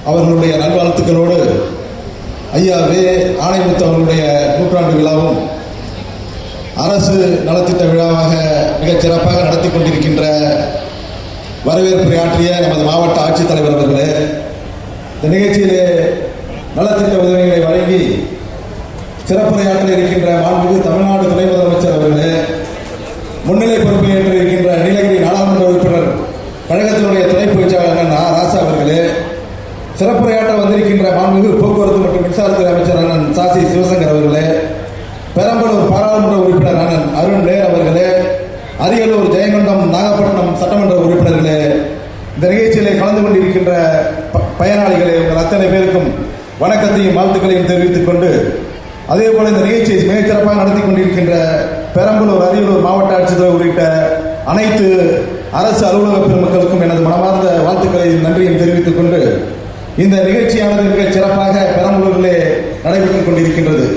அவர்களுடைய நல்வாழ்த்துக்களோடு ஐயா வே ஆணைமுத்து அவர்களுடைய நூற்றாண்டு விழாவும் அரசு நலத்திட்ட விழாவாக மிகச் சிறப்பாக நடத்தி கொண்டிருக்கின்ற வரவேற்புரையாற்றிய நமது மாவட்ட ஆட்சித்தலைவர் அவர்களே, இந்த நிகழ்ச்சியிலே நலத்திட்ட உதவிகளை வழங்கி சிறப்புரையாற்ற இருக்கின்ற மாண்புமிகு தமிழ்நாடு துணை முதலமைச்சர் அவர்களே, முன்னிலை பொறுப்பை ஏற்று இருக்கின்ற நீலகிரி நாடாளுமன்ற உறுப்பினர் கழகத்தினுடைய துணை பொதுச்செயலாளர் ராசா அவர்களே, சிறப்புரையாற்ற வந்திருக்கின்ற மாண்புமிகு போக்குவரத்து மற்றும் மின்சாரத்துறை அமைச்சர் அண்ணன் சாசி சிவசங்கர் அவர்களே, பெரம்பலூர் பாராளுமன்ற உறுப்பினர் அண்ணன் அருண் நேர் அவர்களே, அரியலூர் ஜெயங்கொண்டம் நாகப்பட்டினம் சட்டமன்ற உறுப்பினர்களே, இந்த நிகழ்ச்சியிலே கலந்து கொண்டிருக்கின்ற பயனாளிகளே, உங்கள் அத்தனை பேருக்கும் வணக்கத்தையும் வாழ்த்துக்களையும் தெரிவித்துக் கொண்டு, அதே போல இந்த நிகழ்ச்சியை மிகச் சிறப்பாக நடத்தி கொண்டிருக்கின்ற பெரம்பலூர் அரியலூர் மாவட்ட ஆட்சித்தலைவர் உள்ளிட்ட அனைத்து அரசு அலுவலக பெருமக்களுக்கும் எனது மனமார்ந்த வாழ்த்துக்களையும் நன்றியும் தெரிவித்துக் கொண்டு, இந்த நிகழ்ச்சியானது மிகச் சிறப்பாக பெரம்பலூரிலே நடைபெற்றுக் கொண்டிருக்கின்றது.